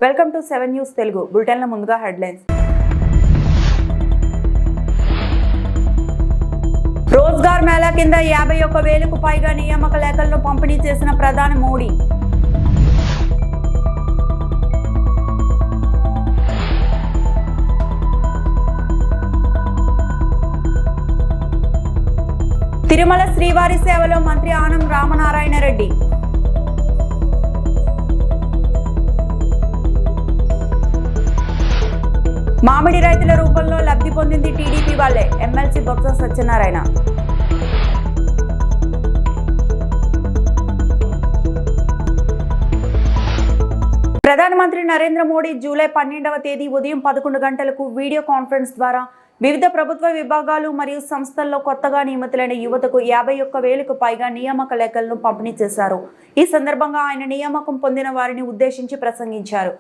Welcome to 7 news Telugu బులెటిన్ల ముందుగా headlines. Rozgar Mela కింద 51,000కు పైగా నియామక లేఖలను పంపిణీ చేసిన ప్రధాని మోడీ. తిరుమల శ్రీవారి సేవలో మంత్రి ఆనం రామనారాయణ రెడ్డి. మామిడి రైతుల రూపంలో లబ్ధి పొందింది టీడీపీ వాళ్లే, ఎమ్మెల్సీ బొత్స సత్యనారాయణ. ప్రధానమంత్రి నరేంద్ర మోడీ జూలై 12వ తేదీ ఉదయం 11 గంటలకు వీడియో కాన్ఫరెన్స్ ద్వారా వివిధ ప్రభుత్వ విభాగాలు మరియు సంస్థల్లో కొత్తగా నియమితులైన యువతకు 51,000కు పైగా నియామక లేఖలను పంపిణీ చేశారు. ఈ సందర్భంగా ఆయన నియామకం పొందిన వారిని ఉద్దేశించి ప్రసంగించారు.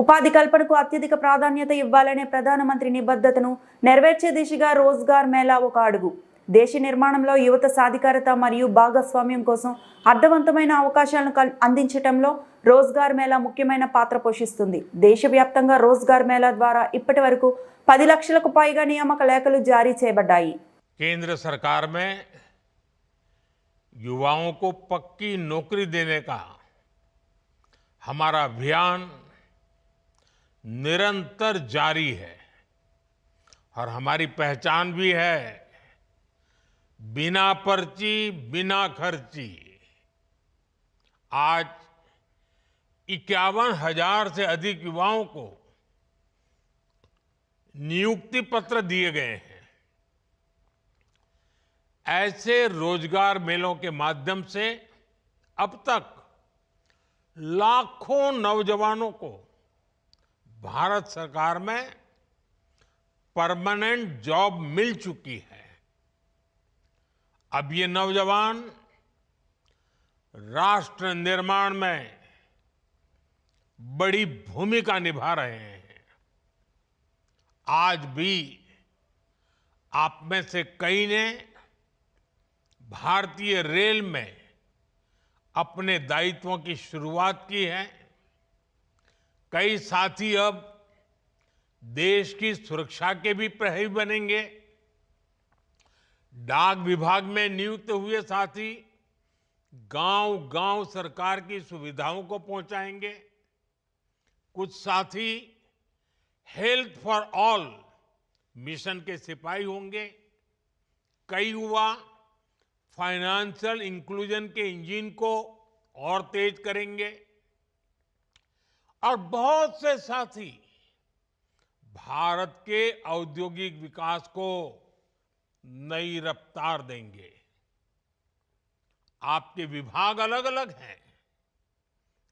ఉపాధి కల్పనకు అత్యధిక ప్రాధాన్యత ఇవ్వాలనే ప్రధానమంత్రి నిబద్ధతను నెరవేర్చే దిశగా రోజ్గార్ మేళా ఒక అడుగు. దేశ నిర్మాణంలో యువత సాధికారత మరియు భాగస్వామ్యం కోసం అర్థవంతమైన అవకాశాలను అందించడంలో రోజ్గార్ మేళా ముఖ్యమైన పాత్ర పోషిస్తుంది. దేశవ్యాప్తంగా రోజ్గార్ మేళా ద్వారా ఇప్పటి వరకు 10 లక్షలకు పైగా నియామక లేఖలు జారీ చేయబడ్డాయి. केंद्र सरकार में युवाओं को पक्की नौकरी देने का हमारा अभियान निरंतर जारी है और हमारी पहचान भी है बिना पर्ची बिना खर्ची। आज 51,000 से अधिक युवाओं को नियुक्ति पत्र दिए गए हैं। ऐसे रोजगार मेलों के माध्यम से अब तक लाखों नौजवानों को भारत सरकार में परमानेंट जॉब मिल चुकी है। अब ये नौजवान राष्ट्र निर्माण में बड़ी भूमिका निभा रहे हैं। आज भी आप में से कई ने भारतीय रेल में अपने दायित्वों की शुरुआत की है। कई साथी अब देश की सुरक्षा के भी प्रहरी बनेंगे। डाक विभाग में नियुक्त हुए साथी गांव-गांव सरकार की सुविधाओं को पहुंचाएंगे। कुछ साथी हेल्थ फॉर ऑल मिशन के सिपाही होंगे। कई युवा फाइनेंशियल इंक्लूजन के इंजन को और तेज करेंगे और बहुत से साथी भारत के औद्योगिक विकास को नई रफ्तार देंगे। आपके विभाग अलग अलग हैं,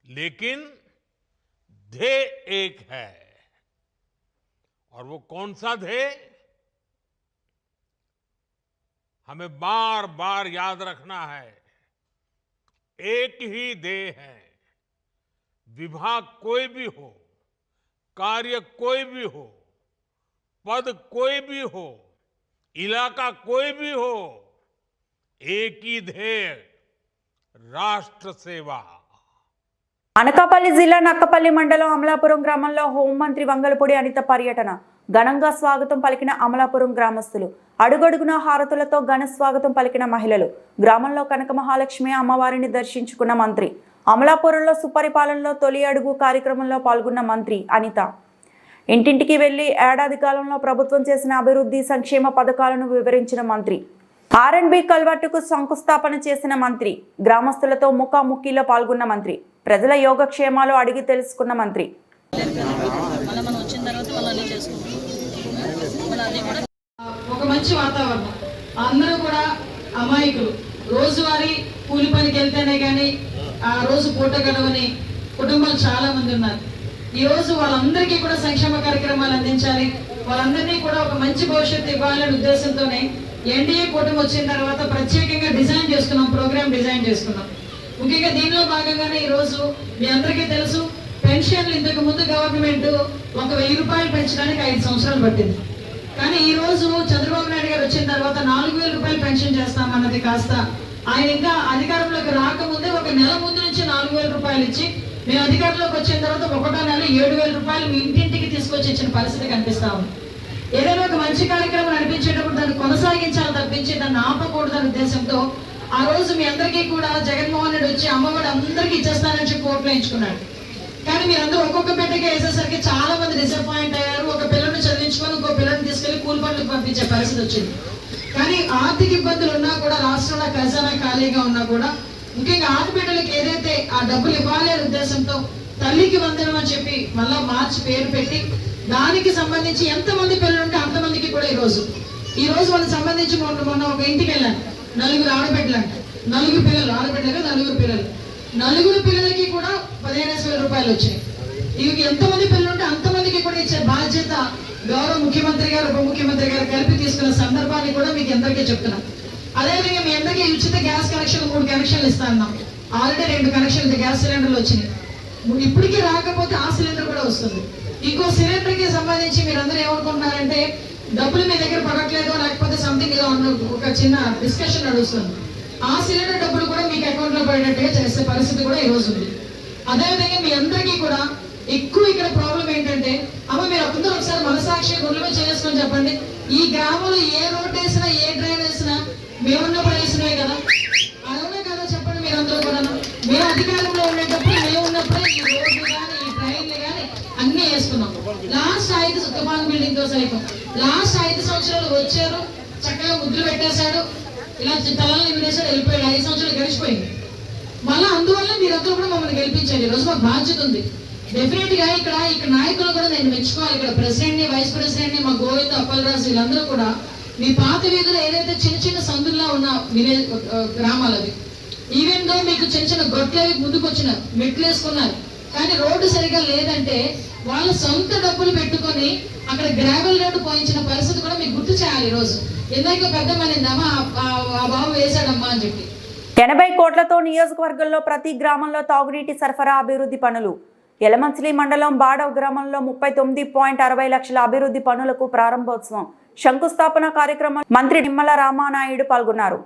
लेकिन ध्येय एक है। और वो कौन सा ध्येय? हमें बार बार याद रखना है, एक ही ध्येय है। विभाग कोई भी हो, कार्य कोई भी हो, पद कोई भी हो, इलाका कोई भी हो, एक ही ध्येय, राष्ट्र सेवा। అనకాపల్లి జిల్లా నక్కపల్లి మండలం అమలాపురం గ్రామంలో హోంమంత్రి వంగలపూడి అనిత పర్యటన. ఘనంగా స్వాగతం పలికిన అమలాపురం గ్రామస్తులు, అడుగడుగున హారతులతో ఘన స్వాగతం పలికిన మహిళలు. గ్రామంలో కనక మహాలక్ష్మి అమ్మవారిని దర్శించుకున్న మంత్రి. అమలాపురంలో సుపరిపాలనలో తొలి అడుగు కార్యక్రమంలో పాల్గొన్న మంత్రి అనిత ఇంటింటికి వెళ్లి ఏడాది కాలంలో ప్రభుత్వం చేసిన అభివృద్ధి సంక్షేమ పథకాలను వివరించిన మంత్రి. R&B కల్వర్టుకు శంకుస్థాపన చేసిన మంత్రి. గ్రామస్తులతో ముఖాముఖిలో పాల్గొన్న మంత్రి. ప్రజల యోగక్షేమాలు అడిగి తెలుసుకున్న మంత్రి. ఒక మంచి వాతావరణం, అందరూ కూడా అమాయకులు. రోజువారీ కూలి పనికి వెళ్తేనే కానీ ఆ రోజు పూట గడవని కుటుంబాలు చాలా మంది ఉన్నారు. ఈ రోజు వాళ్ళందరికీ కూడా సంక్షేమ కార్యక్రమాలు అందించాలి, వాళ్ళందరినీ కూడా ఒక మంచి భవిష్యత్తు ఇవ్వాలనే ఉద్దేశంతోనే ఎన్డీఏ కూటమి వచ్చిన తర్వాత ప్రత్యేకంగా డిజైన్ చేసుకున్నాం, ప్రోగ్రామ్ డిజైన్ చేసుకున్నాం. ముఖ్యంగా దీనిలో భాగంగానే ఈరోజు మీ అందరికీ తెలుసు, పెన్షన్లు ఇంతకు ముందు గవర్నమెంట్ 1,000 రూపాయలు పెంచడానికి 5 సంవత్సరాలు పట్టింది. కానీ ఈ రోజు చంద్రబాబు నాయుడు గారు వచ్చిన తర్వాత 4,000 రూపాయలు పెన్షన్ చేస్తామన్నది కాస్త ఆయన ఇంకా అధికారంలోకి రాకముందే ఒక నెల ముందు నుంచి 4,000 రూపాయలు ఇచ్చి మేము అధికారంలోకి వచ్చిన తర్వాత ఒకటో నెల 7,000 రూపాయలు మీ ఇంటింటికి తీసుకొచ్చి ఇచ్చిన పరిస్థితి కనిపిస్తా ఉంది. ఏదైనా ఒక మంచి కార్యక్రమం నడిపించేటప్పుడు దాన్ని కొనసాగించాలి తప్పించి దాన్ని ఆపకూడదనే ఉద్దేశంతో ఆ రోజు మీ అందరికీ కూడా జగన్మోహన్ రెడ్డి వచ్చి అమ్మఒడి అందరికీ ఇచ్చేస్తానని చెప్పి ఓట్లు వేయించుకున్నాడు. కానీ మీరందరూ ఒక్కొక్క బిడ్డకి వేసేసరికి చాలా మంది డిసప్పాయింట్ అయ్యారు. ఒక పిల్లని చదివించుకొని ఇంకో పిల్లని తీసుకెళ్లి కూలి పనులకు పంపించే పరిస్థితి వచ్చింది. కానీ ఆర్థిక ఇబ్బందులు ఉన్నా కూడా, రాష్ట్రంలో ఖజానా ఖాళీగా ఉన్నా కూడా, ముఖ్యంగా ఆడబిడ్డలకు ఏదైతే ఆ డబ్బులు ఇవ్వాలి అనే ఉద్దేశంతో తల్లికి వందనం అని చెప్పి మళ్ళా మార్చి పేరు పెట్టి దానికి సంబంధించి ఎంతమంది పిల్లలు ఉంటే అంతమందికి కూడా ఈ రోజు వాళ్ళకి సంబంధించి మొన్న ఒక ఇంటికి వెళ్ళాను. 4 ఆడబిడ్డలంట, 4 పిల్లలు, ఆడబిడ్డగా 4 పిల్లలు, 4 పిల్లలకి కూడా 15,000 రూపాయలు వచ్చాయి. ఇవి ఎంతమంది పిల్లలు ఉంటే అంతమందికి కూడా ఇచ్చే బాధ్యత గౌరవ ముఖ్యమంత్రి గారు, ఉప ముఖ్యమంత్రి గారు కలిపి తీసుకున్న సందర్భాన్ని కూడా మీకు అందరికీ చెప్తున్నాం. అదేవిధంగా మీ అందరికీ ఉచిత గ్యాస్ కనెక్షన్ 3 కనెక్షన్లు ఇస్తా ఉన్నాం. ఆల్రెడీ 2 కనెక్షన్లు గ్యాస్ సిలిండర్లు వచ్చినాయి. ఇప్పటికీ రాకపోతే ఆ సిలిండర్ కూడా వస్తుంది. ఇంకో సిలిండర్ కి సంబంధించి మీరందరూ ఏమనుకుంటున్నారంటే డబ్బులు మీ దగ్గర పడట్లేదు, లేకపోతే సంథింగ్ ఏదో ఒక చిన్న డిస్కషన్ నడుస్తుంది. ఆ సిలిండర్ డబ్బులు కూడా మీకు అకౌంట్ లో పడేటట్టుగా చేసే పరిస్థితి కూడా ఈ రోజు ఉంది. అదేవిధంగా మీ అందరికీ కూడా ఎక్కువ ఇక్కడ ప్రాబ్లం ఏంటంటే, అమ్మ మీరు అందరూ ఒకసారి మనసాక్షి గుండెలో చేసుకొని చెప్పండి, ఈ గ్రామంలో ఏ రోడ్ వేసినా ఏ డ్రైన్ వేసినా మేమున్నప్పుడు వేసినవే కదా, అవునా కదా చెప్పండి. మీరందరూ కూడా మేము అధికారంలో ఉండేటప్పుడు మేము ఉన్నప్పుడే ఈ రోడ్లు కానీ ఈ ట్రైన్లు కానీ అన్ని వేసుకున్నాం. లాస్ట్ 5 తుఫాన్ బిల్డింగ్ తో సైతం లాస్ట్ 5 సంవత్సరాలు వచ్చారు, చక్కగా ముద్దులు పెట్టేశాడు, ఇలా తలని విడేశాడు, వెళ్ళిపోయాడు. 5 సంవత్సరాలు గడిచిపోయింది. మళ్ళీ అందువల్ల మీరందరూ కూడా మమ్మల్ని గెలిపించారు. ఈ రోజు మాకు బాధ్యత ఉంది. డెఫినెట్ గా ఇక్కడ నాయకులు కూడా నేను మెచ్చుకోవాలి. ఇక్కడ ప్రెసిడెంట్ ని, వైస్ ప్రెసిడెంట్ ని, మా గోవింద్, అప్పలరాజు వీళ్ళందరూ కూడా మీ పాత వీధులు ఏదైతే చిన్న చిన్న సందుల్లో ఉన్న విలేజ్ గ్రామాలు అవి, ఈవెన్ దో మీకు చిన్న చిన్న గొట్లవి ముందుకు వచ్చినారు, మెట్లు వేసుకున్నారు, కానీ రోడ్డు సరిగా లేదంటే వాళ్ళ సొంత డబ్బులు పెట్టుకొని అక్కడ గ్రావెల్ రోడ్డు పోయించిన పరిస్థితి కూడా మీకు గుర్తు చేయాలి. ఈ రోజు ఎందాక పెద్ద మనిందమ్మా ఆ బాబు వేశాడమ్మా అని చెప్పి 80 కోట్లతో నియోజకవర్గంలో ప్రతి గ్రామంలో తాగునీటి సరఫరా అభివృద్ధి పనులు. యలమంచిలి మండలం బాడవ్ గ్రామంలో 39.60 లక్షల అభివృద్ధి పనులకు ప్రారంభోత్సవం, శంకుస్థాపన కార్యక్రమం మంత్రి నిమ్మల రామానాయుడు పాల్గొన్నారు.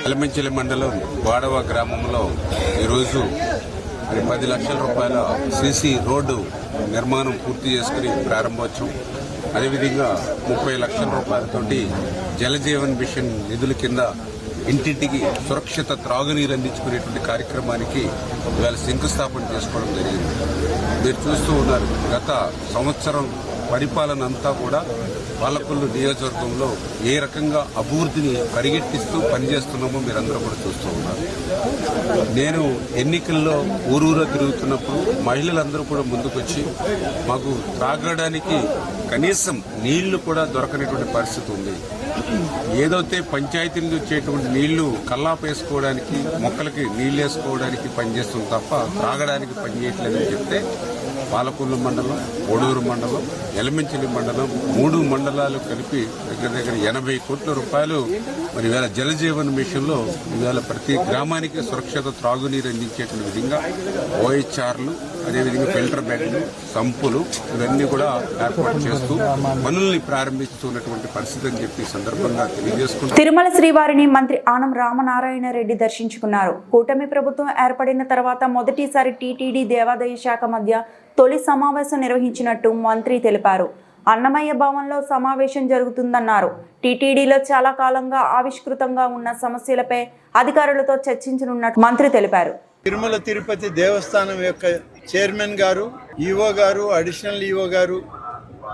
యలమంచిలి మండలం బాడవ గ్రామంలో ఈరోజు 10 లక్షల రూపాయల సీసీ రోడ్డు నిర్మాణం పూర్తి చేసుకుని ప్రారంభోత్సవం, అదేవిధంగా 30 లక్షల రూపాయలతోటి జలజీవన్ మిషన్ నిధుల కింద ఇంటింటికి సురక్షిత త్రాగునీరు అందించుకునేటువంటి కార్యక్రమానికి ఇవాళ శంకుస్థాపన చేసుకోవడం జరిగింది. మీరు చూస్తూ ఉన్నారు, గత సంవత్సరం పరిపాలన అంతా కూడా పాలకొల్లు నియోజకవర్గంలో ఏ రకంగా అభివృద్ధిని పరిగెట్టిస్తూ పనిచేస్తున్నామో మీరందరూ కూడా చూస్తూ ఉన్నారు. నేను ఎన్నికల్లో ఊరూరా తిరుగుతున్నప్పుడు మహిళలందరూ కూడా ముందుకొచ్చి మాకు త్రాగడానికి కనీసం నీళ్లు కూడా దొరకనటువంటి పరిస్థితి ఉంది. ఏదైతే పంచాయతీ నుంచి వచ్చేటువంటి నీళ్లు కల్లాపు వేసుకోవడానికి, మొక్కలకి నీళ్లు వేసుకోవడానికి పనిచేస్తుంది తప్ప త్రాగడానికి పనిచేయట్లేదని చెప్తే పాలకొల్లు మండలం, ఒడూరు మండలం, యలమంచిలి మండలం 3 మండలాలు కలిపి దగ్గర 80 కోట్ల రూపాయలు మరి ఇవాళ జలజీవన్ మిషన్ లో ఇవాళ ప్రతి గ్రామానికి సురక్షిత త్రాగునీరు అందించేటువంటి విధంగా ఓహెచ్ఆర్లు, అదేవిధంగా ఫిల్టర్ బెడ్లు, సంపులు ఇవన్నీ కూడా ఏర్పాటు చేస్తూ పనుల్ని ప్రారంభిస్తున్నటువంటి పరిస్థితి అని చెప్పి సందర్భంగా తెలియజేసుకుంటారు. తిరుమల శ్రీవారిని మంత్రి ఆనం రామనారాయణ రెడ్డి దర్శించుకున్నారు. కూటమి ప్రభుత్వం ఏర్పడిన తర్వాత మొదటిసారి టీటీడీ దేవాదాయ శాఖ మధ్య తొలి సమావేశం నిర్వహించినట్టు మంత్రి తెలిపారు. అన్నమయ్య భవన్లో సమావేశం జరుగుతుందన్నారు. టీటీడీలో చాలా కాలంగా ఆవిష్కృతంగా ఉన్న సమస్యలపై అధికారులతో చర్చించనున్నట్టు మంత్రి తెలిపారు. తిరుమల తిరుపతి దేవస్థానం యొక్క చైర్మన్ గారు, ఈవో గారు, అడిషనల్ ఈవో గారు,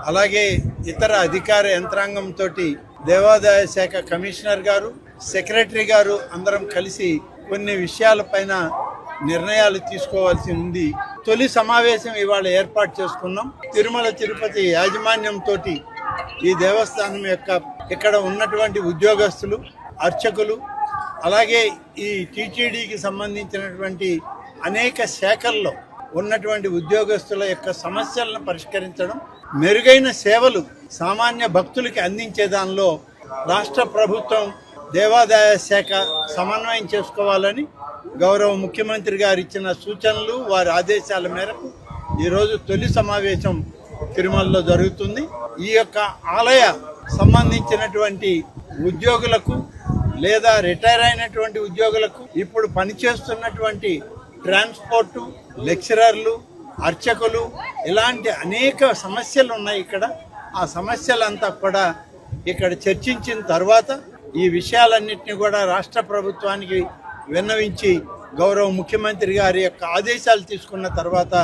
అలాగే ఇతర అధికార యంత్రాంగంతో దేవాదాయ శాఖ కమిషనర్ గారు, సెక్రటరీ గారు అందరం కలిసి కొన్ని విషయాలపైన నిర్ణయాలు తీసుకోవాల్సి ఉంది. తొలి సమావేశం ఇవాళ ఏర్పాటు చేసుకున్నాం. తిరుమల తిరుపతి యాజమాన్యంతో ఈ దేవస్థానం యొక్క ఇక్కడ ఉన్నటువంటి ఉద్యోగస్తులు, అర్చకులు, అలాగే ఈ టీటీడీకి సంబంధించినటువంటి అనేక శాఖల్లో ఉన్నటువంటి ఉద్యోగస్తుల యొక్క సమస్యలను పరిష్కరించడం, మెరుగైన సేవలు సామాన్య భక్తులకి అందించే దానిలో రాష్ట్ర ప్రభుత్వం, దేవాదాయ శాఖ సమన్వయం చేసుకోవాలని గౌరవ ముఖ్యమంత్రి గారు ఇచ్చిన సూచనలు, వారి ఆదేశాల మేరకు ఈరోజు తొలి సమావేశం తిరుమలలో జరుగుతుంది. ఈ యొక్క ఆలయ సంబంధించినటువంటి ఉద్యోగులకు లేదా రిటైర్ అయినటువంటి ఉద్యోగులకు, ఇప్పుడు పనిచేస్తున్నటువంటి ట్రాన్స్పోర్టు, లెక్చరర్లు, అర్చకులు, ఇలాంటి అనేక సమస్యలు ఉన్నాయి ఇక్కడ. ఆ సమస్యలంతా కూడా ఇక్కడ చర్చించిన తర్వాత ఈ విషయాలన్నింటినీ కూడా రాష్ట్ర ప్రభుత్వానికి విన్నవించి గౌరవ ముఖ్యమంత్రి గారి యొక్క ఆదేశాలు తీసుకున్న తర్వాత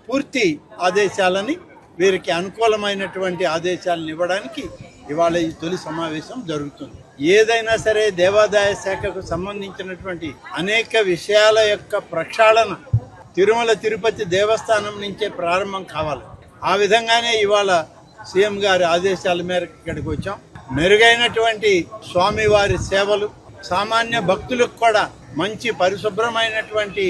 పూర్తి ఆదేశాలని, వీరికి అనుకూలమైనటువంటి ఆదేశాలను ఇవ్వడానికి ఇవాళ ఈ తొలి సమావేశం జరుగుతుంది. ఏదైనా సరే దేవాదాయ శాఖకు సంబంధించినటువంటి అనేక విషయాల యొక్క ప్రక్షాళన తిరుమల తిరుపతి దేవస్థానం నుంచే ప్రారంభం కావాలి. ఆ విధంగానే ఇవాళ సీఎం గారి ఆదేశాల మేరకు ఇక్కడికి వచ్చాం. మెరుగైనటువంటి స్వామివారి సేవలు, సామాన్య భక్తులకు కూడా మంచి పరిశుభ్రమైనటువంటి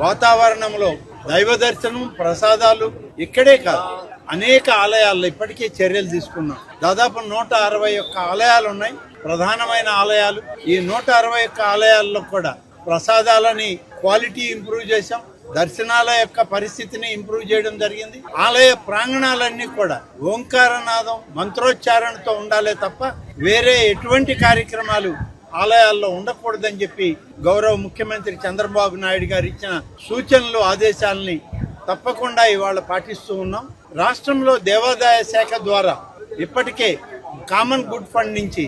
వాతావరణంలో దైవ దర్శనం, ప్రసాదాలు ఇక్కడే కాదు అనేక ఆలయాల్లో ఇప్పటికే చర్యలు తీసుకున్నాం. దాదాపు 161 ఆలయాలు ఉన్నాయి, ప్రధానమైన ఆలయాలు. ఈ 161 ఆలయాల్లో కూడా ప్రసాదాలని క్వాలిటీ ఇంప్రూవ్ చేశాం, దర్శనాల యొక్క పరిస్థితిని ఇంప్రూవ్ చేయడం జరిగింది. ఆలయ ప్రాంగణాలన్నీ కూడా ఓంకారనాదం, మంత్రోచ్చారణతో ఉండాలే తప్ప వేరే ఎటువంటి కార్యక్రమాలు ఆలయాల్లో ఉండకూడదని చెప్పి గౌరవ ముఖ్యమంత్రి చంద్రబాబు నాయుడు గారు ఇచ్చిన సూచనలు, ఆదేశాలని తప్పకుండా ఇవాళ పాటిస్తూ ఉన్నాం. రాష్ట్రంలో దేవాదాయ శాఖ ద్వారా ఇప్పటికే కామన్ గుడ్ ఫండ్ నుంచి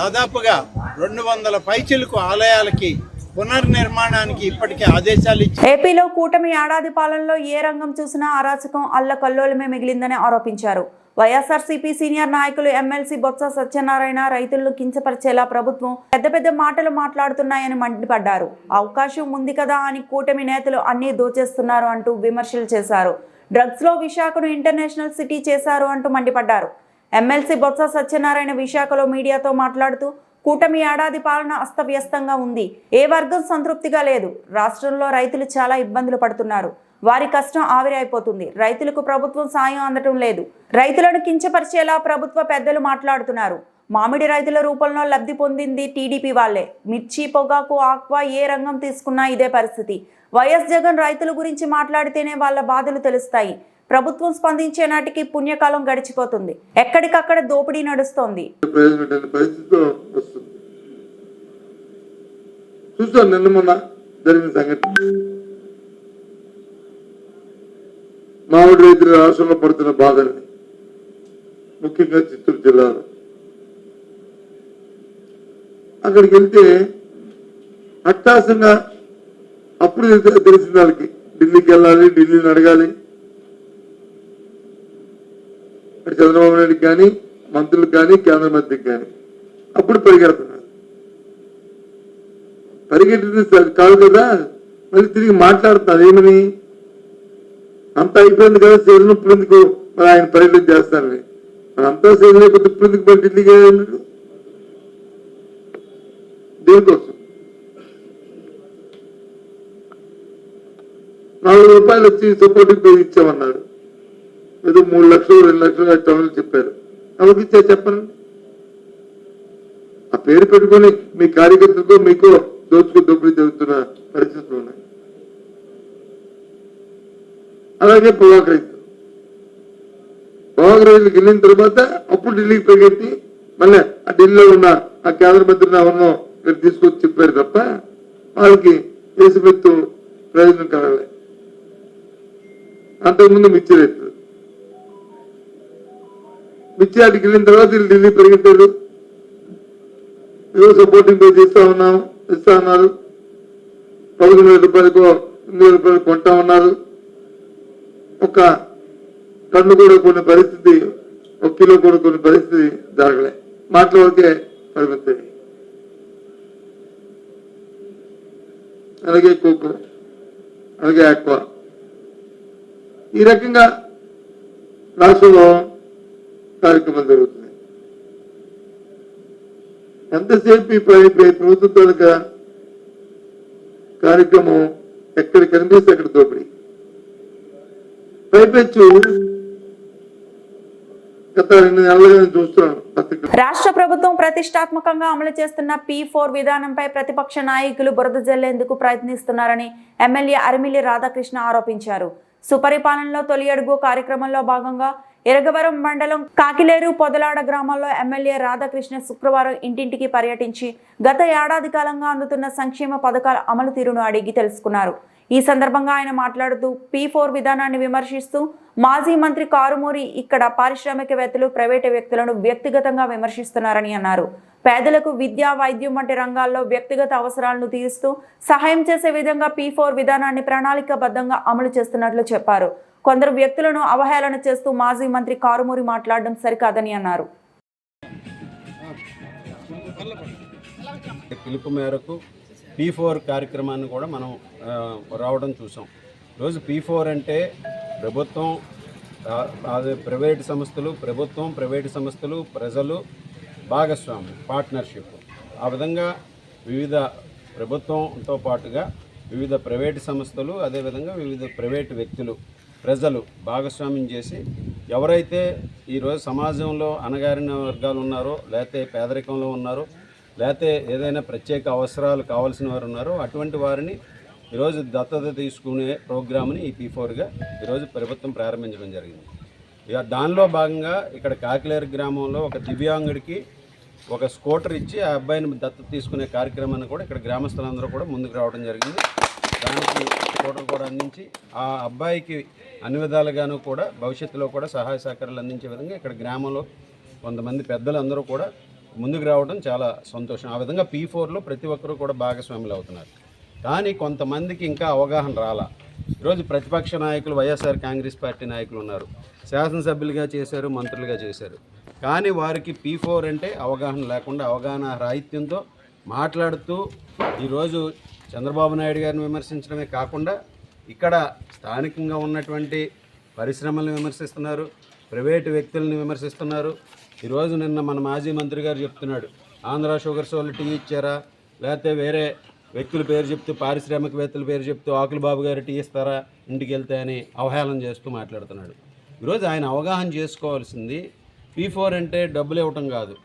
దాదాపుగా 200 పైచిలకు ఆలయాలకి పునర్నిర్మాణానికి ఇప్పటికే ఆదేశాలు ఇచ్చారు. ఏపీలో కూటమి ఏడాది పాలనలో ఏ రంగం చూసినా అరాచకం, అల్లకల్లోలమే మిగిలిందని ఆరోపించారు. వైఎస్ఆర్సీపీ సీనియర్ నాయకులు ఎమ్మెల్సీ బొత్స సత్యనారాయణ రైతులను కించపరిచేలా ప్రభుత్వం పెద్ద పెద్ద మాటలు మాట్లాడుతున్నాయని మండిపడ్డారు. అవకాశం ఉంది కదా అని కూటమి నేతలు అన్నీ దోచేస్తున్నారు అంటూ విమర్శలు చేశారు. డ్రగ్స్ లో విశాఖను ఇంటర్నేషనల్ సిటీ చేశారు అంటూ మండిపడ్డారు. ఎమ్మెల్సీ బొత్స సత్యనారాయణ విశాఖలో మీడియాతో మాట్లాడుతూ కూటమి ఏడాది పాలన అస్తవ్యస్తంగా ఉంది, ఏ వర్గం సంతృప్తిగా లేదు, రాష్ట్రంలో రైతులు చాలా ఇబ్బందులు పడుతున్నారు, వారి కష్టం ఆవిరి అయిపోతుంది, రైతులకు ప్రభుత్వం సాయం అందటం లేదు, రైతులను కించపరిచేలా ప్రభుత్వ పెద్దలు మాట్లాడుతున్నారు, మామిడి రైతుల రూపంలో లబ్ధి పొందింది టీడీపీ వాళ్లే, మిర్చి, పొగాకు, ఆక్వా ఏ రంగం తీసుకున్నా ఇదే పరిస్థితి, వైఎస్ జగన్ రైతుల గురించి మాట్లాడితేనే వాళ్ళ బాధలు తెలుస్తాయి, ప్రభుత్వం స్పందించే నాటికి పుణ్యకాలం గడిచిపోతుంది, ఎక్కడికక్కడ దోపిడీ నడుస్తోంది. చూసాను నిన్న మొన్న జరిగిన సంఘటన. మామిడి రైతులు రాష్ట్రంలో పడుతున్న బాధల్ని, ముఖ్యంగా చిత్తూరు జిల్లాలో అక్కడికి వెళ్తే అట్టాసంగా అప్పుడు తెలిసిన వాళ్ళకి ఢిల్లీకి వెళ్ళాలి, ఢిల్లీని అడగాలి, చంద్రబాబు నాయుడుకి కానీ మంత్రులకు కానీ కేంద్ర మంత్రికి కానీ అప్పుడు పరిగెడుతున్నారు. పరిగెట్టింది కాదు కదా, మళ్ళీ తిరిగి మాట్లాడుతున్నారు. ఏమని, అంత అయిపోయింది కదా సేవలు, ఇప్పుడు ఎందుకు మరి ఆయన పర్యటన చేస్తారని. మరి అంతా సేవలు లేకపోతే ఇప్పుడు ఎందుకు మరి ఢిల్లీకి ఉన్నాడు? దేనికోసం? 4 రూపాయలు వచ్చి సపోర్టింగ్ పేరు ఇచ్చామన్నారు. ఏదో 3 లక్షలు 2 లక్షలు టౌన్లు చెప్పారు. ఎవరికి ఇచ్చా చెప్పండి. ఆ పేరు పెట్టుకొని మీ కార్యకర్తలతో మీకు దోపిడీ జరుగుతున్న పరిస్థితులు ఉన్నాయి. అలాగే పొగాకు రైతులకు వెళ్ళిన తర్వాత అప్పుడు ఢిల్లీకి పరిగెత్తి మళ్ళీ ఆ ఢిల్లీలో ఉన్న ఆ కేంద్ర మంత్రిని ఎవరినో తీసుకొచ్చి చెప్పారు తప్ప వాళ్ళకి దేశపెత్తు ప్రయోజనం కలగలే. అంతకుముందు మిర్చి రైతులు మిర్చి ఆటికి వెళ్ళిన తర్వాత వీళ్ళు ఢిల్లీ పరిగెట్టారు. ఏదో సపోర్టింగ్ పే ఇస్తా ఉన్నారు, 11,000 రూపాయలకు 8,000 రూపాయలు కొంటా ఉన్నారు. ఒక టన్ను కూడా కొన్ని పరిస్థితి, 1 కిలో కూడా కొన్ని పరిస్థితి జరగలే. మాటల వరకే పరిమితాయి. అలాగే కోకో, అలాగే ఆక్వా, ఈ రకంగా రాష్ట్రంలో కార్యక్రమాలు జరుగుతున్నాయి. ఎంతసేపు ఈ ప్రభుత్వం తాలూకా కార్యక్రమం ఎక్కడ కనిపిస్తే అక్కడ దోపిడీ. పైపెచ్చు గత 2 నెలలుగా చూస్తున్నాను. రాష్ట్ర ప్రభుత్వం ప్రతిష్టాత్మకంగా అమలు చేస్తున్న P4 విధానంపై ప్రతిపక్ష నాయకులు బురద జల్లేందుకు ప్రయత్నిస్తున్నారని ఎమ్మెల్యే అరిమిల్లి రాధాకృష్ణ ఆరోపించారు. సుపరిపాలనలో తొలి అడుగు కార్యక్రమంలో భాగంగా ఎరగవరం మండలం కాకిలేరు పొదలాడ గ్రామాల్లో ఎమ్మెల్యే రాధాకృష్ణ శుక్రవారం ఇంటింటికి పర్యటించి గత ఏడాది కాలంగా అందుతున్న సంక్షేమ పథకాల అమలు తీరును అడిగి తెలుసుకున్నారు. ఈ సందర్భంగా ఆయన మాట్లాడుతూ P4 విధానాన్ని విమర్శిస్తూ మాజీ మంత్రి కారుమూరి ఇక్కడ పారిశ్రామికవేత్తలు, ప్రైవేటు వ్యక్తులను వ్యక్తిగతంగా విమర్శిస్తున్నారని అన్నారు. పేదలకు విద్య, వైద్యం వంటి రంగాల్లో వ్యక్తిగత అవసరాలను తీరుస్తూ సహాయం చేసే విధంగా P4 విధానాన్ని ప్రణాళికాబద్ధంగా అమలు చేస్తున్నట్లు చెప్పారు. కొందరు వ్యక్తులను అవహేళన చేస్తూ మాజీ మంత్రి కారుమూరి మాట్లాడడం సరికాదని అన్నారు. పిలుపు మేరకు P4 కార్యక్రమాన్ని కూడా మనం రావడం చూసాం. ఈరోజు P4 అంటే ప్రభుత్వం, అదే ప్రైవేటు సంస్థలు, ప్రభుత్వం, ప్రైవేటు సంస్థలు, ప్రజలు భాగస్వామ్యం, పార్ట్నర్షిప్. ఆ విధంగా వివిధ ప్రభుత్వంతో పాటుగా వివిధ ప్రైవేటు సంస్థలు, అదేవిధంగా వివిధ ప్రైవేటు వ్యక్తులు, ప్రజలు భాగస్వామ్యం చేసి ఎవరైతే ఈరోజు సమాజంలో అణగారిన వర్గాలు ఉన్నారో, లేకపోతే పేదరికంలో ఉన్నారో, లేకపోతే ఏదైనా ప్రత్యేక అవసరాలు కావాల్సిన వారు ఉన్నారో అటువంటి వారిని ఈరోజు దత్తత తీసుకునే ప్రోగ్రామ్ని ఈ P4గా ఈరోజు ప్రభుత్వం ప్రారంభించడం జరిగింది. ఇక దానిలో భాగంగా ఇక్కడ కాకిలేరు గ్రామంలో ఒక దివ్యాంగుడికి ఒక స్కూటర్ ఇచ్చి ఆ అబ్బాయిని దత్తత తీసుకునే కార్యక్రమాన్ని కూడా ఇక్కడ గ్రామస్తులందరూ కూడా ముందుకు రావడం జరిగింది. దానికి స్కూటర్ కూడా అందించి ఆ అబ్బాయికి అన్ని విధాలుగాను కూడా భవిష్యత్తులో కూడా సహాయ సహకారాలు అందించే విధంగా ఇక్కడ గ్రామంలో కొంతమంది పెద్దలు అందరూ కూడా ముందుకు రావడం చాలా సంతోషం. ఆ విధంగా P4లో ప్రతి ఒక్కరూ కూడా భాగస్వాములు అవుతున్నారు. కానీ కొంతమందికి ఇంకా అవగాహన రాలా. ఈరోజు ప్రతిపక్ష నాయకులు, వైఎస్ఆర్ కాంగ్రెస్ పార్టీ నాయకులు ఉన్నారు, శాసనసభ్యులుగా చేశారు, మంత్రులుగా చేశారు. కానీ వారికి P4 అంటే అవగాహన లేకుండా, అవగాహన రాహిత్యంతో మాట్లాడుతూ ఈరోజు చంద్రబాబు నాయుడు గారిని విమర్శించడమే కాకుండా ఇక్కడ స్థానికంగా ఉన్నటువంటి పరిశ్రమలను విమర్శిస్తున్నారు, ప్రైవేటు వ్యక్తులను విమర్శిస్తున్నారు. ఈరోజు నిన్న మన మాజీ మంత్రి గారు చెప్తున్నాడు, ఆంధ్ర షుగర్స్ వాళ్ళు టీ ఇచ్చారా, లేకపోతే వేరే వ్యక్తుల పేరు చెప్తూ, పారిశ్రామికవేత్తల పేరు చెప్తూ ఆకుల బాబు గారు టీ ఇస్తారా ఇంటికి వెళ్తే అని అవహేళన చేస్తూ మాట్లాడుతున్నాడు. ఈరోజు ఆయన అవగాహన చేసుకోవాల్సింది P4 అంటే డబ్బులు ఇవ్వటం కాదు,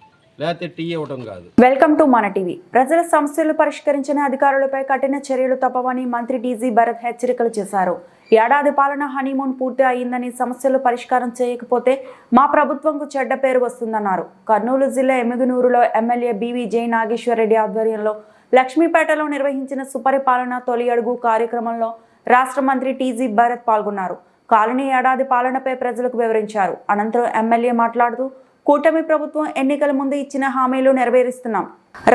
లేకపోతే టీ ఇవ్వటం కాదు. వెల్కమ్ టు మన టీవీ. ప్రజల సమస్యలు పరిష్కరించిన అధికారులపై కఠిన చర్యలు తప్పవని మంత్రి టీజీ భరత్ హెచ్చరికలు చేశారు. ఏడాది పాలన హనీమూన్ పూర్తి అయిందని, సమస్యలు పరిష్కారం చేయకపోతే మా ప్రభుత్వంకు చెడ్డ పేరు వస్తుందన్నారు. కర్నూలు జిల్లా ఎమ్మిగనూరులో ఎమ్మెల్యే బివి జై నాగేశ్వరరెడ్డి ఆధ్వర్యంలో లక్ష్మీపేటలో నిర్వహించిన సుపరిపాలన తొలి అడుగు కార్యక్రమంలో రాష్ట్ర మంత్రి టీజీ భరత్ పాల్గొన్నారు. కాలనీ ఏడాది పాలనపై ప్రజలకు వివరించారు. అనంతరం ఎమ్మెల్యే మాట్లాడుతూ కూటమి ప్రభుత్వం ఎన్నికల ముందు ఇచ్చిన హామీలు నెరవేరుస్తున్నాం.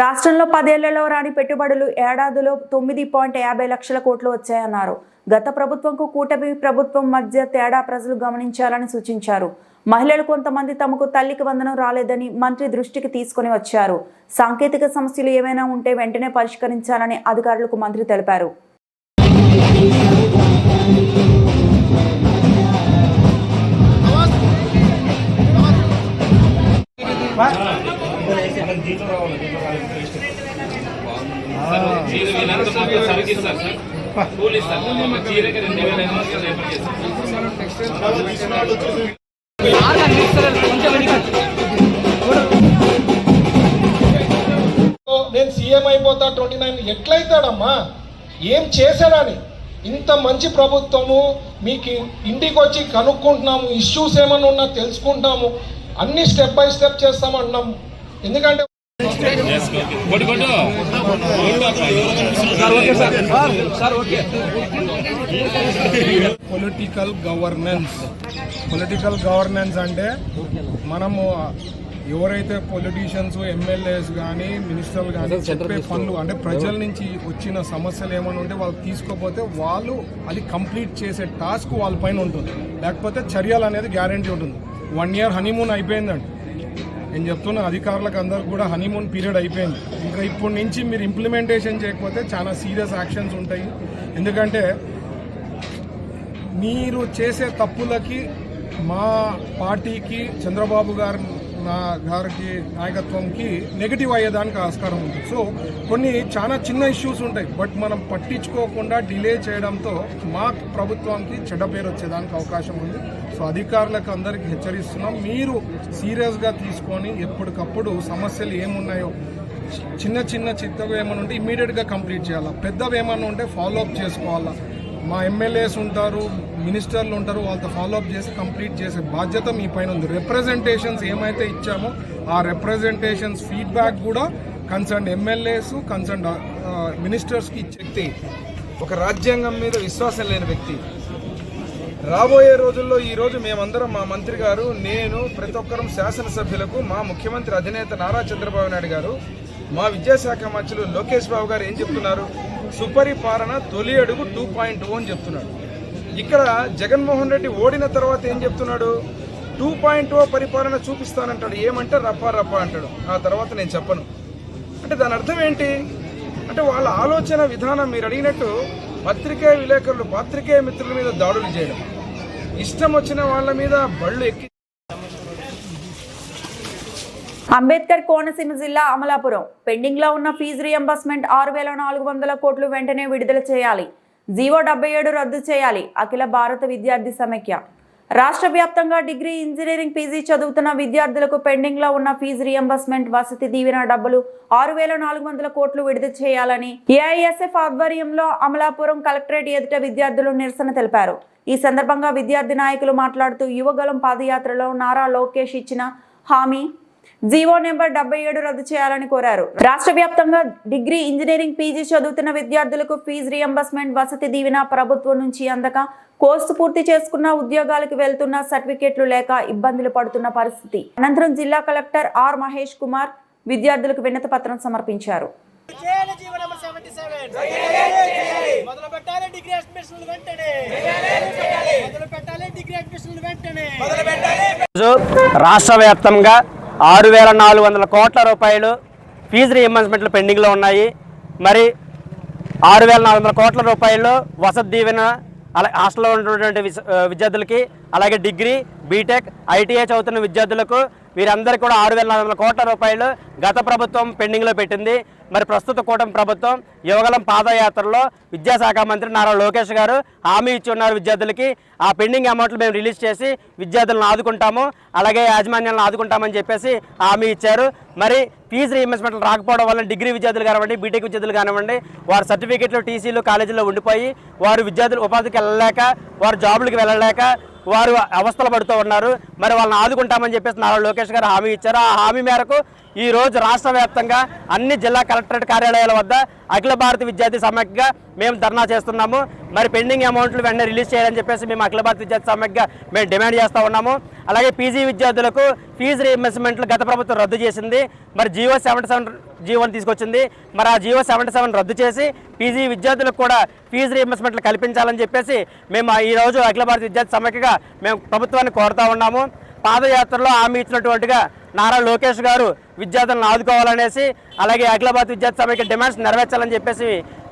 రాష్ట్రంలో 10 ఏళ్లలో రాని పెట్టుబడులు ఏడాదిలో 9.50 లక్షల కోట్లు వచ్చాయన్నారు. గత ప్రభుత్వంకు కూటమి ప్రభుత్వం మధ్య తేడా ప్రజలు గమనించాలని సూచించారు. మహిళలు కొంతమంది తమకు తల్లికి వందనం రాలేదని మంత్రి దృష్టికి తీసుకుని వచ్చారు. సాంకేతిక సమస్యలు ఏమైనా ఉంటే వెంటనే పరిష్కరించాలని అధికారులకు మంత్రి తెలిపారు. నేను సీఎం అయిపోతా 29 ఎట్లయితాడమ్మా, ఏం చేశాడని? ఇంత మంచి ప్రభుత్వము, మీకు ఇంటికి వచ్చి కనుక్కుంటున్నాము, ఇష్యూస్ ఏమన్నా ఉన్నా తెలుసుకుంటాము, అన్ని స్టెప్ బై స్టెప్ చేస్తామన్నాము. ఎందుకంటే పొలిటికల్ గవర్నెన్స్ అంటే మనము ఎవరైతే పొలిటీషియన్స్, ఎమ్మెల్యేస్ కానీ, మినిస్టర్లు కానీ చెప్పే పనులు అంటే ప్రజల నుంచి వచ్చిన సమస్యలు ఏమైనా ఉంటే వాళ్ళు తీసుకోపోతే వాళ్ళు అది కంప్లీట్ చేసే టాస్క్ వాళ్ళ పైన ఉంటుంది. లేకపోతే చర్యలు అనేది గ్యారంటీ ఉంటుంది. 1 year హనీమూన్ అయిపోయిందండి. నేను చెప్తున్న అధికారులకు అందరికి కూడా హనీమూన్ పీరియడ్ అయిపోయింది. ఇంకా ఇప్పటి నుంచి మీరు ఇంప్లిమెంటేషన్ చేయకపోతే చాలా సీరియస్ యాక్షన్స్ ఉంటాయి. ఎందుకంటే మీరు చేసే తప్పులకి మా పార్టీకి, చంద్రబాబు గారికి నాయకత్వంకి నెగిటివ్ అయ్యేదానికి ఆస్కారం ఉంది. సో కొన్ని చాలా చిన్న ఇష్యూస్ ఉంటాయి, బట్ మనం పట్టించుకోకుండా డిలే చేయడంతో మా ప్రభుత్వానికి చెడ్డ పేరు వచ్చేదానికి అవకాశం ఉంది. సో అధికారులకు అందరికీ హెచ్చరిస్తున్నాం, మీరు సీరియస్గా తీసుకొని ఎప్పటికప్పుడు సమస్యలు ఏమున్నాయో చిన్న చిత్తగా ఏమైనా ఉంటే ఇమ్మీడియట్గా కంప్లీట్ చేయాలా, పెద్దవి ఏమైనా ఉంటే ఫాలోఅప్ చేసుకోవాలా. మా ఎమ్మెల్యేస్ ఉంటారు, మినిస్టర్లు ఉంటారు, వాళ్ళతో ఫాలోఅప్ చేసి కంప్లీట్ చేసే బాధ్యత మీ పైన ఉంది. రిప్రజెంటేషన్స్ ఏమైతే ఇచ్చామో ఆ రిప్రజెంటేషన్స్ ఫీడ్బ్యాక్ కూడా కన్సర్న్ ఎమ్మెల్యేస్, కన్సర్న్ మినిస్టర్స్కి ఇచ్చే వ్యక్తి ఒక రాజ్యాంగం మీద విశ్వాసం లేని వ్యక్తి. రాబోయే రోజుల్లో ఈరోజు మేమందరం, మా మంత్రి గారు, నేను, ప్రతి ఒక్కరం శాసనసభ్యులకు మా ముఖ్యమంత్రి అధినేత నారా చంద్రబాబు నాయుడు గారు, మా విద్యాశాఖ మంత్రులు లోకేష్ బాబు గారు ఏం చెప్తున్నారు? సుపరిపాలన తొలి అడుగు 2.0 అని చెప్తున్నాడు. ఇక్కడ జగన్మోహన్ రెడ్డి ఓడిన తర్వాత ఏం చెప్తున్నాడు? 2.0 పరిపాలన చూపిస్తానంటాడు. ఏమంటే రప్పా రప్పా అంటాడు. ఆ తర్వాత నేను చెప్పను. అంటే దాని అర్థం ఏంటి? అంటే వాళ్ళ ఆలోచన విధానం మీరు అడిగినట్టు పత్రికా విలేకరులు, పాత్రికేయ మిత్రుల మీద దాడులు చేయడం, ఇష్టం వచ్చిన వాళ్ళ మీద బళ్ళు ఎక్కి. అంబేద్కర్ కోనసీమ జిల్లా అమలాపురం పెండింగ్ లో ఉన్న ఫీజు రియంబర్స్మెంట్ 6,400 కోట్లు వెంటనే విడుదల చేయాలి. జీవో 77 రద్దు చేయాలి. అఖిల భారత విద్యార్థి సమైక్య. రాష్ట్ర వ్యాప్తంగా డిగ్రీ, ఇంజనీరింగ్, పీజీ చదువుతున్న విద్యార్థులకు పెండింగ్ లో ఉన్న ఫీజు రియంబర్స్మెంట్, వసతి దీవెన డబ్బులు 6,400 కోట్లు విడుదల చేయాలని ఏఐఎస్ఎఫ్ ఆధ్వర్యంలో అమలాపురం కలెక్టరేట్ ఎదుట విద్యార్థులు నిరసన తెలిపారు. ఈ సందర్భంగా విద్యార్థి నాయకులు మాట్లాడుతూ యువగలం పాదయాత్రలో నారా లోకేష్ ఇచ్చిన హామీ జీవో నెంబర్ 77 రద్దు చేయాలని కోరారు. రాష్ట్ర వ్యాప్తంగా డిగ్రీ, ఇంజనీరింగ్, పీజీ చదువుతున్న విద్యార్థులకు ఫీజు రియంబర్స్మెంట్, వసతి దీవెన ప్రభుత్వం నుంచి అందక, కోర్సు పూర్తి చేసుకున్న ఉద్యోగాలకు వెళ్తున్న సర్టిఫికేట్లు లేక ఇబ్బందులు పడుతున్న పరిస్థితి. అనంతరం జిల్లా కలెక్టర్ ఆర్ మహేష్ కుమార్ విద్యార్థులకు వినతి పత్రం సమర్పించారు. రాష్ట్ర వ్యాప్తంగా 6,400 కోట్ల రూపాయలు ఫీజు రీయింబర్స్మెంట్లు పెండింగ్లో ఉన్నాయి. మరి 6,400 కోట్ల రూపాయలు వసతి దీవెన, అలా హాస్టల్లో ఉన్నటువంటి విద్యార్థులకి, అలాగే డిగ్రీ, బీటెక్, ఐటీఐ చదువుతున్న విద్యార్థులకు, వీరందరికీ కూడా 6,400 కోట్ల రూపాయలు గత ప్రభుత్వం పెండింగ్లో పెట్టింది. మరి ప్రస్తుత కూటమి ప్రభుత్వం యువగలం పాదయాత్రలో విద్యాశాఖ మంత్రి నారా లోకేష్ గారు హామీ ఇచ్చి ఉన్నారు విద్యార్థులకి. ఆ పెండింగ్ అమౌంట్లు మేము రిలీజ్ చేసి విద్యార్థులను ఆదుకుంటాము, అలాగే యాజమాన్యాలను ఆదుకుంటామని చెప్పేసి హామీ ఇచ్చారు. మరి ఫీజు రీయింబర్స్మెంట్లు రాకపోవడం వల్ల డిగ్రీ విద్యార్థులు కానివ్వండి, బీటెక్ విద్యార్థులు కానివ్వండి, వారి సర్టిఫికేట్లు, టీసీలు కాలేజీలో ఉండిపోయి వారు విద్యార్థులు ఉపాధికి వెళ్ళలేక, వారు జాబులకు వెళ్ళలేక వారు అవస్థలు పడుతూ ఉన్నారు. మరి వాళ్ళని ఆదుకుంటామని చెప్పేసి నారా లోకేష్ గారు హామీ ఇచ్చారు. ఆ హామీ మేరకు ఈ రోజు రాష్ట్ర వ్యాప్తంగా అన్ని జిల్లా కలెక్టరేట్ కార్యాలయాల వద్ద అఖిల భారత విద్యార్థి సమైక్యగా మేము ధర్నా చేస్తున్నాము. మరి పెండింగ్ అమౌంట్లు వెంటనే రిలీజ్ చేయాలని చెప్పేసి మేము అఖిల భారత విద్యార్థి సమైక్యగా మేము డిమాండ్ చేస్తూ ఉన్నాము. అలాగే పీజీ విద్యార్థులకు ఫీజు రీయింబర్స్మెంట్లు గత ప్రభుత్వం రద్దు చేసింది. మరి జీవో 77 జీవోని తీసుకొచ్చింది. మరి ఆ జీవో 77 రద్దు చేసి పీజీ విద్యార్థులకు కూడా ఫీజు రీయింబర్స్మెంట్లు కల్పించాలని చెప్పేసి మేము ఈరోజు అఖిల భారత విద్యార్థి సమైక్యగా మేము ప్రభుత్వాన్ని కోరుతా ఉన్నాము. పాదయాత్రలో హామీ ఇచ్చినటువంటిగా నారా లోకేష్ గారు విద్యార్థులను ఆదుకోవాలనేసి, అలాగే అఖిల భారత విద్యార్థి సమైక్య డిమాండ్స్ నెరవేర్చాలని చెప్పేసి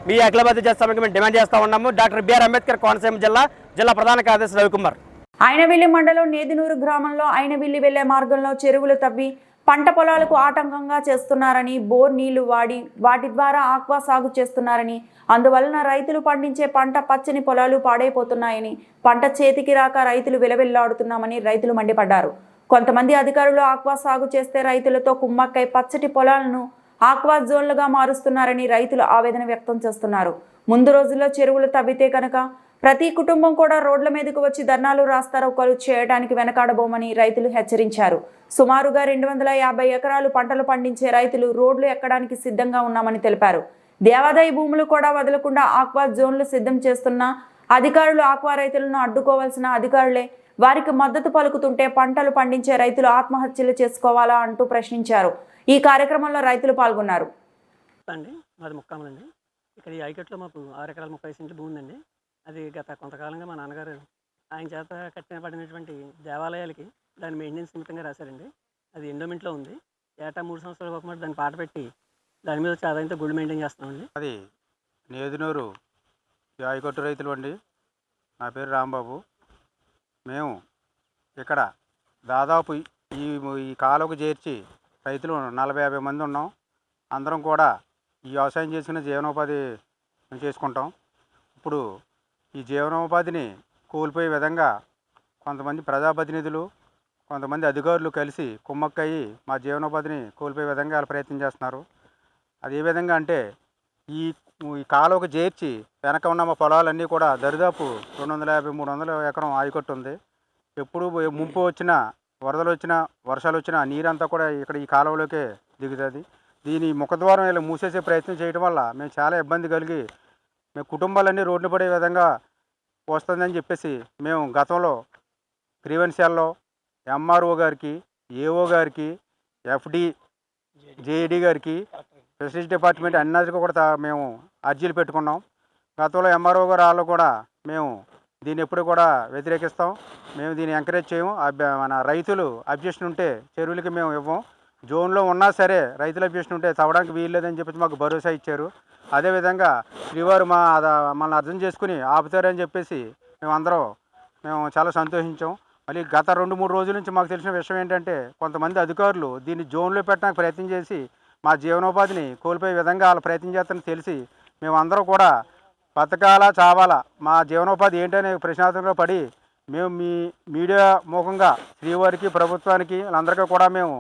మీ అఖిల భారత విద్యార్థి సమైక్య మేము డిమాండ్ చేస్తూ ఉన్నాము. డాక్టర్ బిఆర్ అంబేద్కర్ కోనసీమ జిల్లా ప్రధాన కార్యదర్శి రవికుమార్. ఆయనవిల్లి మండలం నేదునూరు గ్రామంలో ఆయనవిల్లి వెళ్లే మార్గంలో చెరువులు తవ్వి పంట పొలాలకు ఆటంకంగా చేస్తున్నారని, బోర్ నీళ్లు వాడి వాటి ద్వారా ఆక్వా సాగు చేస్తున్నారని, అందువలన రైతులు పండించే పంట పచ్చని పొలాలు పాడైపోతున్నాయని, పంట చేతికి రాక రైతులు విలవిల్లాడుతున్నామని రైతులు మండిపడ్డారు. కొంతమంది అధికారులు ఆక్వా సాగు చేస్తే రైతులతో కుమ్మక్కై పచ్చటి పొలాలను ఆక్వా జోన్లుగా మారుస్తున్నారని రైతులు ఆవేదన వ్యక్తం చేస్తున్నారు. ముందు రోజుల్లో చెరువులు తవ్వితే కనుక ప్రతి కుటుంబం కూడా రోడ్ల మీదకు వచ్చి ధర్నాలు, రాస్తారోకోలు చేయడానికి వెనకాడబోమని రైతులు హెచ్చరించారు. సుమారుగా 250 ఎకరాలు పంటలు పండించే రైతులు రోడ్లు ఎక్కడానికి సిద్ధంగా ఉన్నామని తెలిపారు. దేవాదాయ భూములు కూడా వదలకుండా ఆక్వా జోన్లు సిద్ధం చేస్తున్న అధికారులు ఆక్వా రైతులను అడ్డుకోవాల్సిన అధికారులే. వారికి మద్దతు పలుకుతుంటే పంటలు పండించే రైతులు ఆత్మహత్యలు చేసుకోవాలా అంటూ ప్రశ్నించారు. ఈ కార్యక్రమంలో రైతులు పాల్గొన్నారు. మాది ముక్కామలండి. ఇక్కడ ఈ ఐకట్లో మాకు 6 ఎకరాల 30 సెంట్లు భూమి ఉందండి. అది గత కొంతకాలంగా మా నాన్నగారు ఆయన చేత కట్టినబడినటువంటి దేవాలయాలకి దాని మెయింటెనెన్స్ నిమిత్తంగా రాశారండి. అది ఎండోమెంట్లో ఉంది. ఏటా 3 సంవత్సరాలకు ఒకమాట దాన్ని పాట పెట్టి దాని మీద వచ్చి ఆదాయంతో గుళ్ళు మెయింటైన్ చేస్తామండి. అది నేదునూరు యాయకొట్టు రైతులు అండి. నా పేరు రాంబాబు. మేము ఇక్కడ దాదాపు ఈ కాలువకు చేర్చి రైతులు 40-50 మంది ఉన్నాం. అందరం కూడా ఈ వ్యవసాయం చేసుకునే జీవనోపాధి చేసుకుంటాం. ఇప్పుడు ఈ జీవనోపాధిని కోల్పోయే విధంగా కొంతమంది ప్రజాప్రతినిధులు, కొంతమంది అధికారులు కలిసి కుమ్మక్కయ్యి మా జీవనోపాధిని కోల్పోయే విధంగా వాళ్ళు ప్రయత్నం చేస్తున్నారు. అది ఏ విధంగా అంటే ఈ ఈ కాలువకు చేర్చి వెనక ఉన్న మా పొలాలన్నీ కూడా దరిదాపు 250-300 ఎకరం ఆయకట్టు ఉంది. ఎప్పుడు ముంపు వచ్చినా, వరదలు వచ్చినా, వర్షాలు వచ్చినా నీరంతా కూడా ఇక్కడ ఈ కాలువలోకే దిగుతుంది. దీని ముఖద్వారం ఇలా మూసేసే ప్రయత్నం చేయడం వల్ల మేము చాలా ఇబ్బంది కలిగి మేము కుటుంబాలన్నీ రోడ్డు పడే విధంగా వస్తుందని చెప్పేసి మేము గతంలో గ్రీవెన్సాల్లో ఎంఆర్ఓ గారికి, ఏఓ గారికి, ఎఫ్డి, జేఈడి గారికి, ఫెసిలిటీ డిపార్ట్మెంట్ అన్నిటికీ కూడా మేము అర్జీలు పెట్టుకున్నాం. గతంలో ఎంఆర్ఓ గారు వాళ్ళు కూడా మేము దీన్ని ఎప్పుడు కూడా వ్యతిరేకిస్తాం, మేము దీన్ని ఎంకరేజ్ చేయము. మన రైతులు అబ్జెక్షన్ ఉంటే చెరువులకి మేము ఇవ్వం. జోన్లో ఉన్నా సరే రైతుల అబ్జెక్షన్ ఉంటే తవ్వడానికి వీల్లేదని చెప్పేసి మాకు భరోసా ఇచ్చారు. అదేవిధంగా శ్రీవారు మమ్మల్ని అర్థం చేసుకుని ఆపుతారని చెప్పేసి మేము చాలా సంతోషించాం. మళ్ళీ గత 2-3 రోజుల నుంచి మాకు తెలిసిన విషయం ఏంటంటే కొంతమంది అధికారులు దీన్ని జోన్లో పెట్టడానికి ప్రయత్నం చేసి మా జీవనోపాధిని కోల్పోయే విధంగా వాళ్ళు ప్రయత్నం చేస్తారని తెలిసి మేమందరం కూడా బతకాలా చావాలా, మా జీవనోపాధి ఏంటనే ప్రశ్నార్థంలో పడి మేము మీ మీడియా మూలంగా శ్రీవారికి, ప్రభుత్వానికి వాళ్ళందరికీ కూడా మేము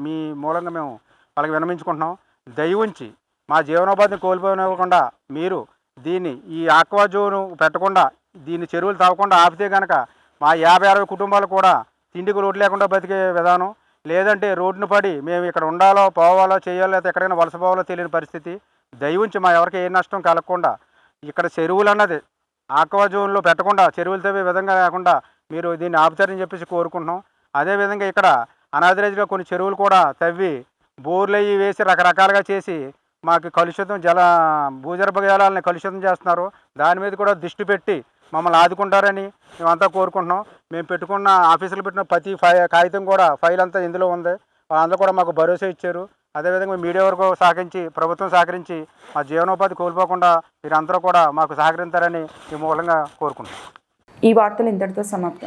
మీ మూలంగా మేము వాళ్ళకి విన్నవించుకుంటున్నాం. దయ ఉంచి మా జీవనోపాధిని కోల్పోనివ్వకుండా మీరు దీన్ని ఈ ఆక్వా జోను పెట్టకుండా దీన్ని చెరువులు తాగకుండా ఆపితే కనుక మా 50-60 కుటుంబాలు కూడా తిండికి రోడ్డు లేకుండా బతికే విధానం, లేదంటే రోడ్డును పడి మేము ఇక్కడ ఉండాలో, పోవాలో, చేయాలో, లేకపోతే ఎక్కడైనా వలస పోవాలో తెలియని పరిస్థితి. దయ ఉంచి మా ఎవరికి ఏ నష్టం కలగకుండా ఇక్కడ చెరువులు అన్నది ఆక్వా జోన్లో పెట్టకుండా చెరువులు తవ్వే విధంగా లేకుండా మీరు దీన్ని ఆపుతారని చెప్పేసి కోరుకుంటున్నాం. అదేవిధంగా ఇక్కడ అనాథరైజ్గా కొన్ని చెరువులు కూడా తవ్వి బోర్లు అవి వేసి రకరకాలుగా చేసి మాకు కలుషితం భూగర్భ జలాలని కలుషితం చేస్తున్నారు. దాని మీద కూడా దృష్టి పెట్టి మమ్మల్ని ఆదుకుంటారని మేమంతా కోరుకుంటున్నాం. మేము పెట్టుకున్న ఆఫీసులు పెట్టిన ప్రతి కాగితం కూడా ఫైల్ అంతా ఇందులో ఉంది. వాళ్ళందరూ కూడా మాకు భరోసా ఇచ్చారు. అదేవిధంగా మీడియా వరకు సహకరించి, ప్రభుత్వం సహకరించి మా జీవనోపాధి కోల్పోకుండా మీరందరూ కూడా మాకు సహకరించారని ఈ మూలంగా కోరుకుంటున్నాం. ఈ వార్తలు ఇంతటితో సమాప్తం.